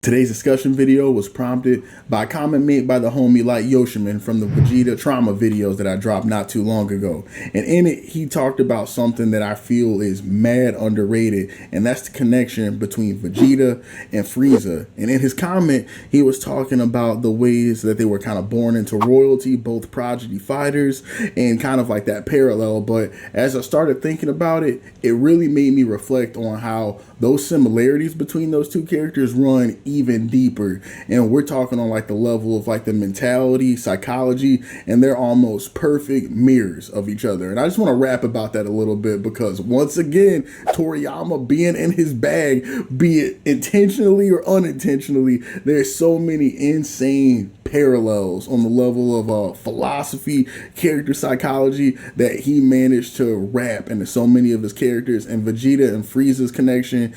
Today's discussion video was prompted by a comment made by the homie Light Yoshiman from the Vegeta trauma videos that I dropped not too long ago. And in it, he talked about something that I feel is mad underrated, and that's the connection between Vegeta and Frieza. And in his comment, he was talking about the ways that they were kind of born into royalty, both prodigy fighters, and kind of like that parallel. But as I started thinking about it, it really made me reflect on how those similarities between those two characters run even deeper, and we're talking on like the level of like the mentality, psychology, and they're almost perfect mirrors of each other. And I just want to rap about that a little bit because once again, Toriyama being in his bag, be it intentionally or unintentionally, there's so many insane parallels on the level of philosophy, character psychology that he managed to wrap into so many of his characters. And Vegeta and Frieza's connection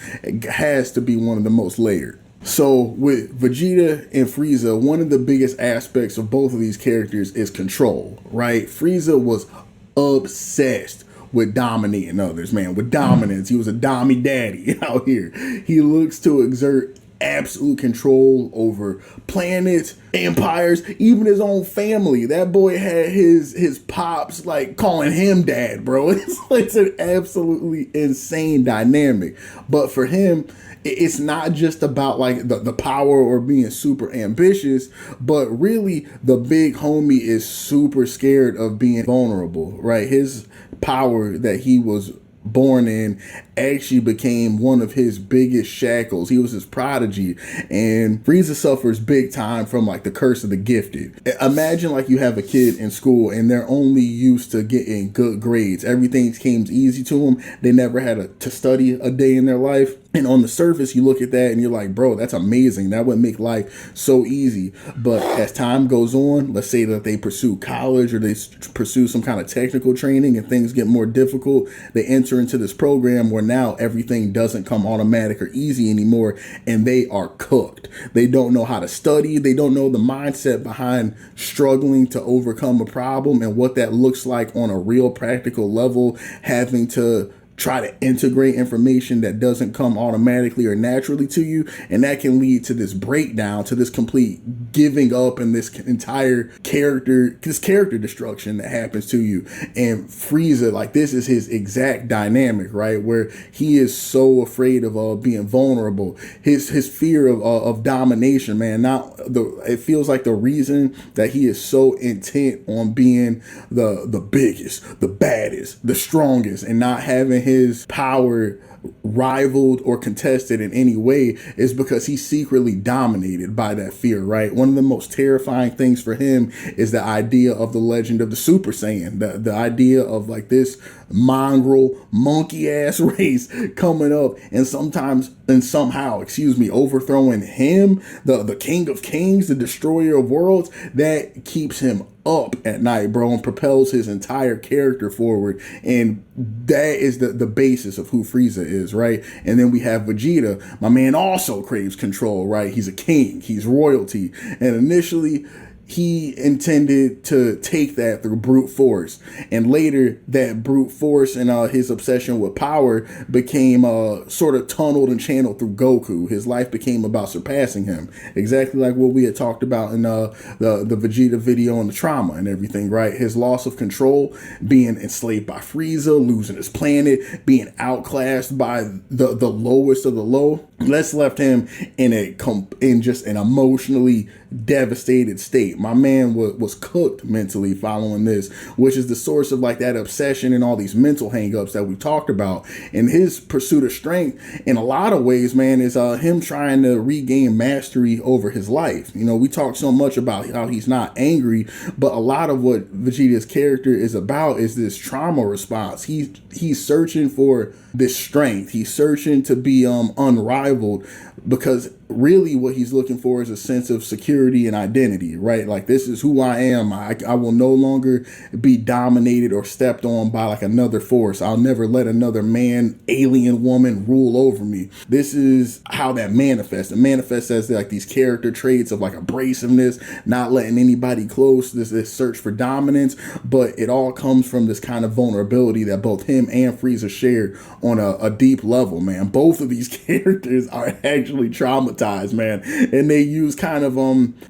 has to be one of the most layered. So with Vegeta and Frieza, one of the biggest aspects of both of these characters is control, right? Frieza was obsessed with dominating others, man, with dominance. He was a dommy daddy out here. He looks to exert absolute control over planets, empires, even his own family. That boy had his pops like calling him dad, bro. It's an absolutely insane dynamic. But for him, it's not just about like the power or being super ambitious, but really the big homie is super scared of being vulnerable, right? His power that he was born in actually became one of his biggest shackles. He was his prodigy, and Frieza suffers big time from like the curse of the gifted. Imagine like you have a kid in school and they're only used to getting good grades. Everything came easy to them. They never had to study a day in their life. And on the surface, you look at that and you're like, bro, that's amazing. That would make life so easy. But as time goes on, let's say that they pursue college or they pursue some kind of technical training and things get more difficult, they enter into this program where now everything doesn't come automatic or easy anymore, and they are cooked. They don't know how to study. They don't know the mindset behind struggling to overcome a problem and what that looks like on a real practical level, having to try to integrate information that doesn't come automatically or naturally to you. And that can lead to this breakdown, to this complete giving up and this entire character destruction that happens to you. And Frieza, like, this is his exact dynamic, right? Where he is so afraid of being vulnerable. His fear of domination, man. It feels like the reason that he is so intent on being the biggest, the baddest, the strongest, and not having his power rivaled or contested in any way is because he's secretly dominated by that fear, right? One of the most terrifying things for him is the idea of the legend of the Super Saiyan, the idea of like this mongrel monkey ass race coming up and somehow overthrowing him, the king of kings, the destroyer of worlds. That keeps him up at night, bro, and propels his entire character forward. And that is the basis of who Frieza is, right? And then we have Vegeta. My man also craves control, right? He's a king, he's royalty. And initially he intended to take that through brute force, and later that brute force and his obsession with power became sort of tunneled and channeled through Goku. His life became about surpassing him, exactly like what we had talked about in the Vegeta video and the trauma and everything, right? His loss of control, being enslaved by Frieza, losing his planet, being outclassed by the lowest of the low. That's left him in just an emotionally devastated state. My man was cooked mentally following this, which is the source of like that obsession and all these mental hangups that we talked about. And his pursuit of strength in a lot of ways, man, is him trying to regain mastery over his life. You know, we talk so much about how he's not angry, but a lot of what Vegeta's character is about is this trauma response. He's searching for this strength. He's searching to be unrivaled, because really what he's looking for is a sense of security and identity, right? Like, this is who I am. I will no longer be dominated or stepped on by like another force. I'll never let another man, alien woman rule over me. This is how that manifests. It manifests as like these character traits of like abrasiveness, not letting anybody close, this search for dominance. But it all comes from this kind of vulnerability that both him and Frieza shared on a deep level, man. Both of these characters are actually traumatized traumatized, man. And they use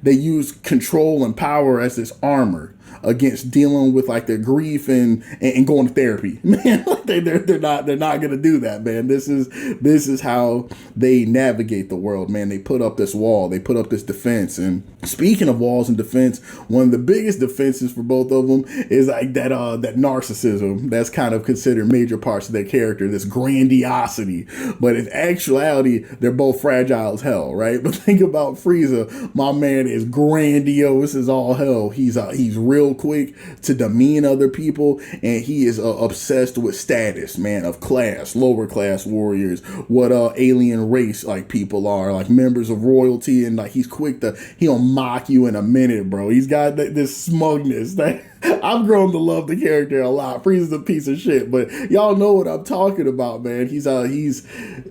they use control and power as this armor against dealing with like their grief and going to therapy. Man, they're not gonna do that, man. This is how they navigate the world, man. They put up this wall, they put up this defense. And speaking of walls and defense, one of the biggest defenses for both of them is like that narcissism that's kind of considered major parts of their character, this grandiosity. But in actuality, they're both fragile as hell, right? But think about Frieza. My man is grandiose as all hell. He's real quick to demean other people, and he is obsessed with status, man, of class, lower class warriors, what alien race like people are, like members of royalty, and like he'll mock you in a minute, bro. He's got this smugness that I've grown to love the character a lot. Frieza's a piece of shit, but y'all know what I'm talking about, man. He's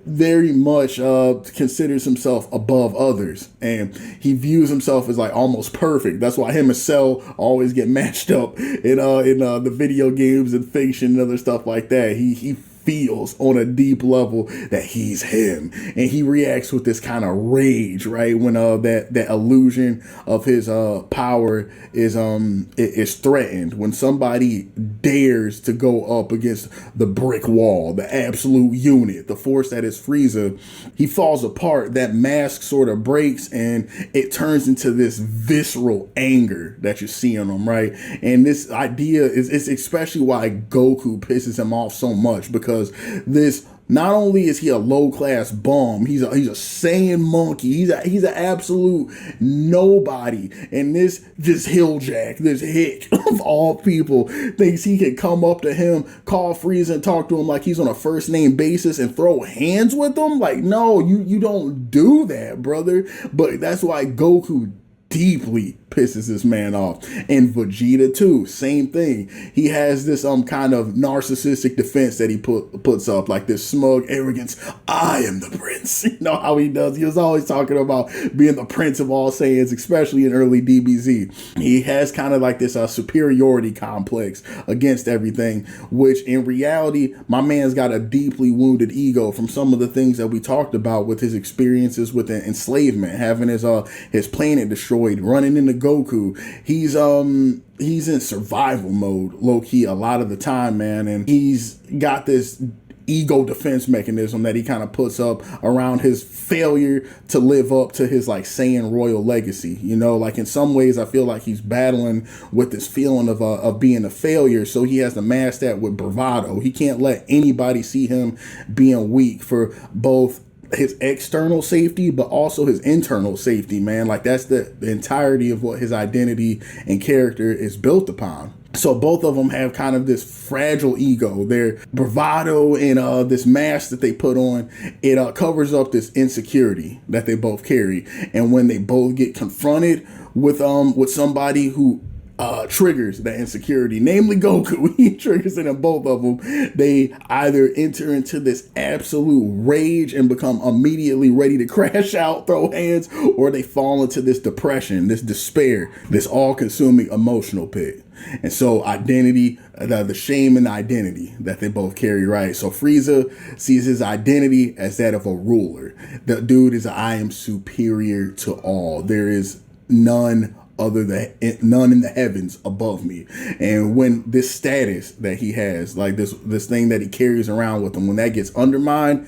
very much considers himself above others, and he views himself as like almost perfect. That's why him and Cell always get matched up in the video games and fiction and other stuff like that. He feels on a deep level that he's him, and he reacts with this kind of rage, right, when that illusion of his power is threatened, when somebody dares to go up against the brick wall, the absolute unit, the force that is Frieza. He falls apart. That mask sort of breaks, and it turns into this visceral anger that you see on him, right? And this idea is especially why Goku pisses him off so much, because this, not only is he a low-class bum, he's a Saiyan monkey. He's an absolute nobody. And this hilljack, this hick of all people, thinks he can come up to him, call Frieza, and talk to him like he's on a first-name basis and throw hands with him. Like, no, you don't do that, brother. But that's why Goku deeply pisses this man off. And Vegeta too, same thing. He has this kind of narcissistic defense that he puts up, like this smug arrogance. I am the prince. You know how he does. He was always talking about being the prince of all Saiyans, especially in early DBZ. He has kind of like this superiority complex against everything, which in reality, my man's got a deeply wounded ego from some of the things that we talked about with his experiences with enslavement, having his planet destroyed, running into Goku. He's in survival mode, low key, a lot of the time, man, and he's got this ego defense mechanism that he kind of puts up around his failure to live up to his like Saiyan royal legacy. You know, like in some ways I feel like he's battling with this feeling of being a failure, so he has to mask that with bravado. He can't let anybody see him being weak for both his external safety, but also his internal safety, man. Like that's the entirety of what his identity and character is built upon. So both of them have kind of this fragile ego. Their bravado and this mask that they put on, it covers up this insecurity that they both carry. And when they both get confronted with somebody who triggers that insecurity, namely Goku, he triggers it in both of them. They either enter into this absolute rage and become immediately ready to crash out, throw hands, or they fall into this depression, this despair, this all-consuming emotional pit. And so identity, the shame and the identity that they both carry, right? So Frieza sees his identity as that of a ruler. The dude is, I am superior to all. There is none in the heavens above me. And when this status that he has, like this thing that he carries around with him, when that gets undermined,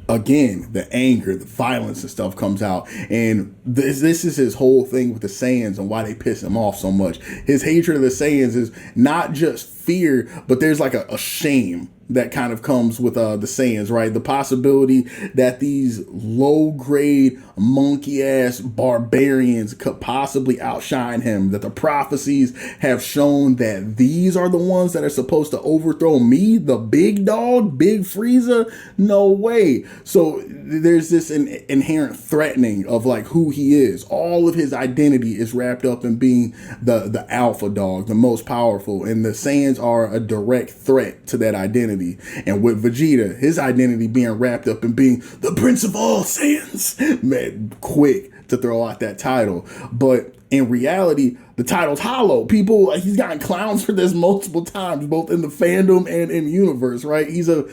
again, the anger, the violence and stuff comes out. And this is his whole thing with the Saiyans and why they piss him off so much. His hatred of the Saiyans is not just fear, but there's like a shame that kind of comes with the Saiyans, right? The possibility that these low-grade, monkey-ass barbarians could possibly outshine him, that the prophecies have shown that these are the ones that are supposed to overthrow me, the big dog, Big Frieza? No way. So there's this inherent threatening of like who he is. All of his identity is wrapped up in being the alpha dog, the most powerful, and the Saiyans are a direct threat to that identity. And with Vegeta, his identity being wrapped up in being the Prince of all Saiyans, man, quick to throw out that title. But in reality, the title's hollow. People, like, he's gotten clowns for this multiple times, both in the fandom and in universe, right? He's a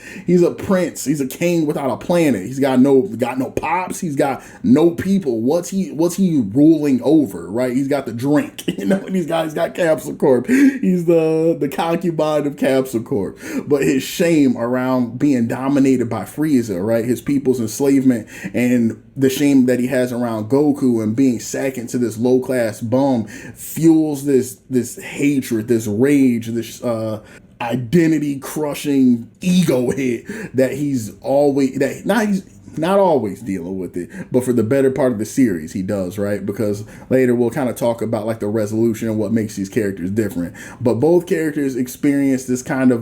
prince. He's a king without a planet. He's got no pops. He's got no people. What's he ruling over, right? He's got the drink, you know, and he's got Capsule Corp. He's the concubine of Capsule Corp. But his shame around being dominated by Frieza, right? His people's enslavement, and the shame that he has around Goku and being second to this low class bum fuels this hatred, this rage, this identity crushing ego hit that he's not always dealing with it, but for the better part of the series, he does, right? Because later we'll kind of talk about like the resolution and what makes these characters different. But both characters experience this kind of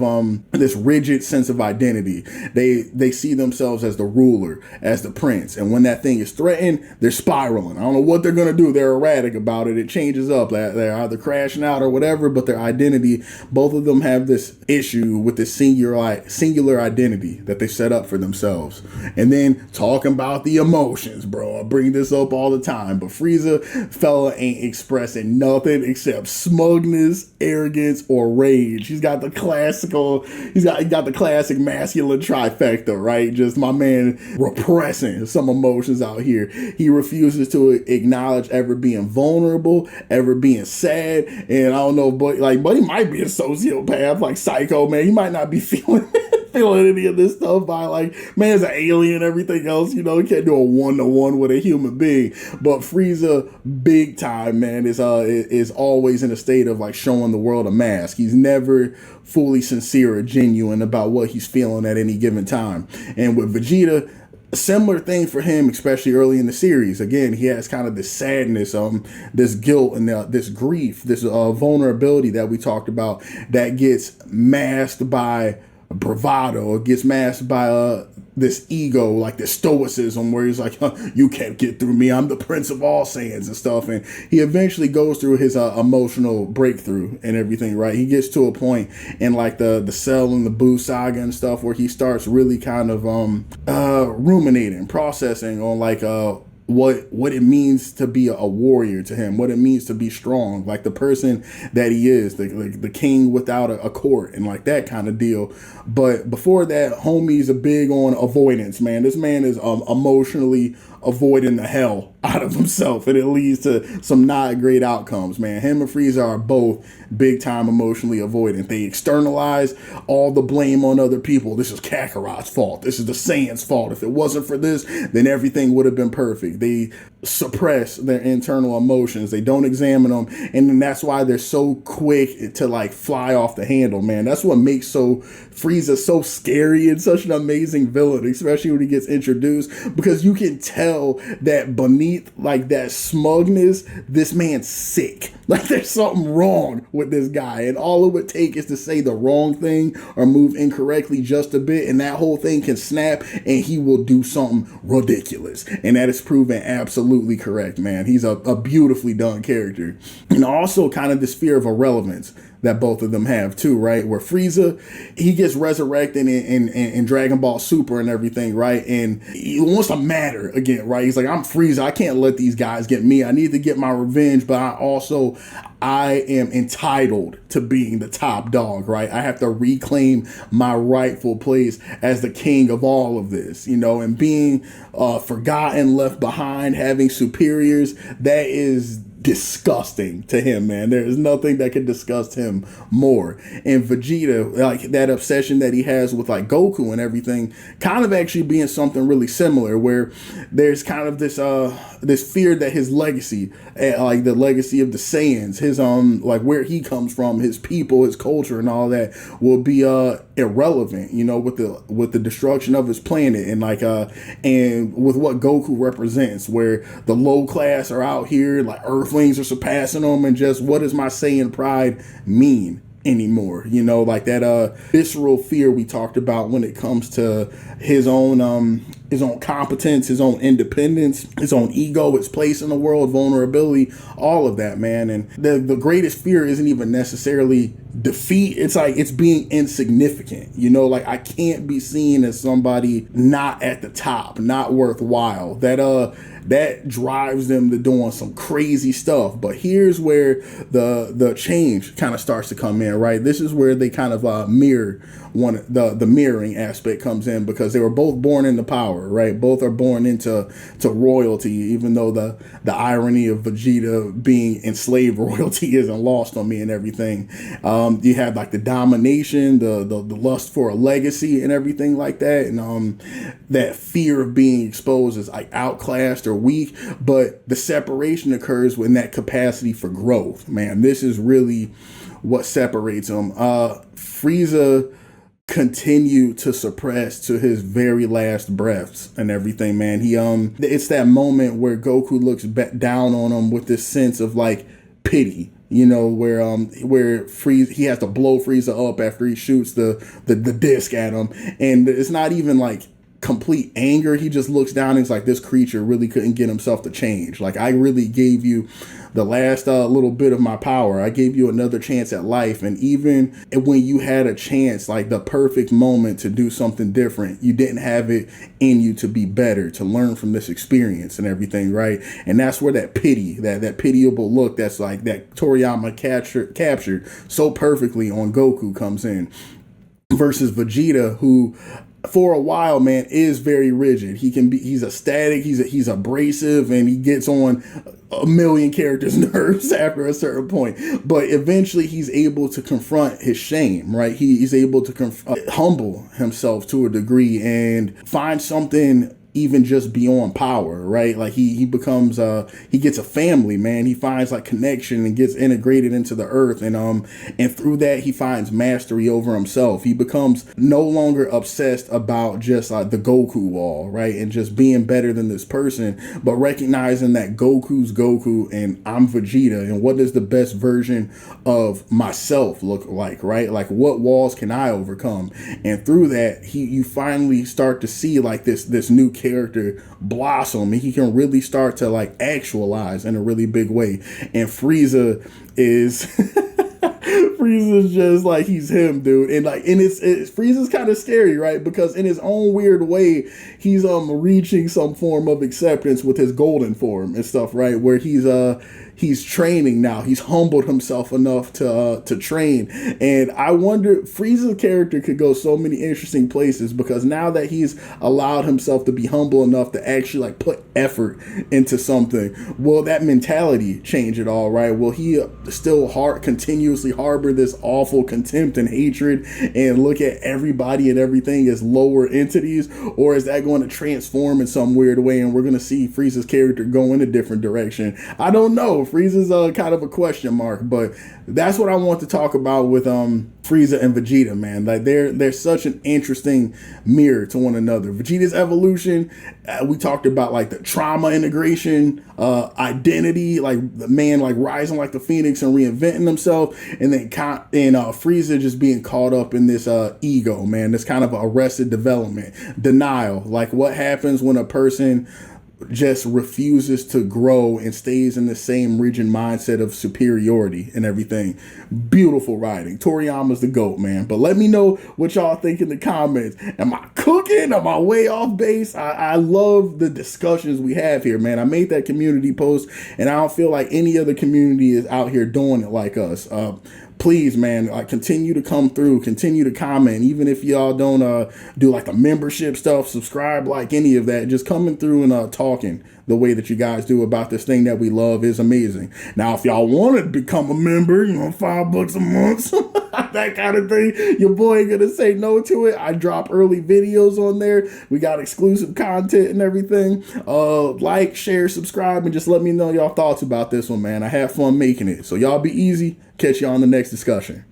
this rigid sense of identity. They see themselves as the ruler, as the prince, and when that thing is threatened, they're spiraling. I don't know what they're gonna do. They're erratic about it. It changes up. They're either crashing out or whatever. But their identity, both of them have this issue with this singular identity that they set up for themselves, and then talking about the emotions, bro. I bring this up all the time, but Frieza fella ain't expressing nothing except smugness, arrogance, or rage. He's got the classic masculine trifecta, right? Just my man repressing some emotions out here. He refuses to acknowledge ever being vulnerable, ever being sad, and I don't know, but he might be a sociopath, like Psycho, man. He might not be feeling any of this stuff by man's an alien, everything else, you know, he can't do a one-to-one with a human being. But Frieza, big time, man, is always in a state of showing the world a mask. He's never fully sincere or genuine about what he's feeling at any given time. And with Vegeta, a similar thing for him, especially early in the series. Again, he has kind of this sadness, this guilt, and this grief, this vulnerability that we talked about that gets masked by bravado. It gets masked by this ego, like this stoicism where he's like, you can't get through me, I'm the prince of all Saiyans and stuff. And he eventually goes through his emotional breakthrough and everything, right? He gets to a point in the Cell and the Buu saga and stuff where he starts really kind of ruminating, processing on what it means to be a warrior to him, what it means to be strong, like the person that he is, the king without a court, and that kind of deal. But before that, homie's a big on avoidance, man. This man is emotionally avoiding the hell out of himself, and it leads to some not great outcomes, man. Him and Frieza are both big time emotionally avoidant. They externalize all the blame on other people. This is Kakarot's fault. This is the Saiyan's fault. If it wasn't for this, then everything would have been perfect. They suppress their internal emotions. They don't examine them, and then that's why they're so quick to fly off the handle, man. That's what makes Frieza so scary and such an amazing villain, especially when he gets introduced, because you can tell that beneath that smugness, this man's sick. There's something wrong with this guy, and all it would take is to say the wrong thing or move incorrectly just a bit, and that whole thing can snap, and he will do something ridiculous. And that is proven absolutely correct, man. He's a beautifully done character. And also kind of this fear of irrelevance that both of them have too, right? Where Frieza, he gets resurrected in Dragon Ball Super and everything, right? And he wants to matter again, right? He's like, I'm Frieza, I can't let these guys get me. I need to get my revenge, but I am entitled to being the top dog, right? I have to reclaim my rightful place as the king of all of this, you know, and being forgotten, left behind, having superiors, that is disgusting to him, man. There is nothing that can disgust him more. And Vegeta, that obsession that he has with Goku and everything, kind of actually being something really similar, where there's kind of this fear that his legacy, the legacy of the Saiyans, his where he comes from, his people, his culture, and all that will be irrelevant, you know, with the destruction of his planet, and and with what Goku represents, where the low class are out here, Earthlings are surpassing them, and just what does my Saiyan pride mean anymore? You know, that visceral fear we talked about when it comes to his own competence, his own independence, his own ego, his place in the world, vulnerability, all of that, man. And the greatest fear isn't even necessarily defeat. It's being insignificant, you know, I can't be seen as somebody not at the top, not worthwhile. that drives them to doing some crazy stuff. But here's where the change kind of starts to come in, right? This is where they kind of mirror the mirroring aspect comes in, because they were both born into power, right? Both are born into royalty, even though the irony of Vegeta being enslaved royalty isn't lost on me and everything. You have like the domination, the lust for a legacy and everything like that, and that fear of being exposed as like outclassed or weak. But the separation occurs when that capacity for growth, man. This is really what separates them. Frieza continued to suppress to his very last breaths and everything, man. He it's that moment where Goku looks down on him with this sense of like pity, you know, where Frieza, he has to blow Frieza up after he shoots the disc at him, and it's not even like complete anger. He just looks down and he's like, this creature really couldn't get himself to change. Like, I really gave you the last little bit of my power. I gave you another chance at life. And even when you had a chance, like the perfect moment to do something different, you didn't have it in you to be better, to learn from this experience and everything, right? And that's where that pity, that pitiable look that's like that Toriyama captured so perfectly on Goku comes in, versus Vegeta, who for a while, man, is very rigid. He's a static, he's abrasive, and he gets on a million characters' nerves after a certain point. But eventually he's able to confront his shame, right? He's able to humble himself to a degree and find something even just beyond power, right? Like he becomes he gets a family, man. He finds like connection and gets integrated into the earth, and through that he finds mastery over himself. He becomes no longer obsessed about just the Goku wall, right? And just being better than this person, but recognizing that Goku's Goku and I'm Vegeta, and what does the best version of myself look like, right? Like, what walls can I overcome? And through that, you finally start to see like this new character blossom, and he can really start to like actualize in a really big way. And Frieza is Frieza's just like, he's him, dude. And like, and it's Frieza's kind of scary, right? Because in his own weird way, he's reaching some form of acceptance with his golden form and stuff, right? Where he's training now. He's humbled himself enough to train. And I wonder, Frieza's character could go so many interesting places, because now that he's allowed himself to be humble enough to actually like put effort into something, will that mentality change at all, right? Will he still continuously harbor this awful contempt and hatred and look at everybody and everything as lower entities? Or is that going to transform in some weird way, and we're going to see Frieza's character go in a different direction? I don't know. Frieza's kind of a question mark, but that's what I want to talk about with Frieza and Vegeta, man. Like, they're such an interesting mirror to one another. Vegeta's evolution, we talked about like the trauma integration, identity, like the man like rising like the phoenix and reinventing himself, and then Frieza just being caught up in this ego, man. This kind of arrested development, denial, like what happens when a person just refuses to grow and stays in the same rigid mindset of superiority and everything. Beautiful writing. Toriyama's the GOAT, man. But let me know what y'all think in the comments. Am I cooking? Am I way off base? I love the discussions we have here, man. I made that community post, and I don't feel like any other community is out here doing it like us. Please, man, continue to come through, continue to comment. Even if y'all don't do like the membership stuff, subscribe, like any of that, just coming through and talking the way that you guys do about this thing that we love is amazing. Now, if y'all want to become a member, $5 a month, that kind of thing, your boy ain't gonna say no to it. I drop early videos on there. We got exclusive content and everything. Like, share, subscribe, and just let me know y'all thoughts about this one, man. I had fun making it. So y'all be easy. Catch y'all on the next discussion.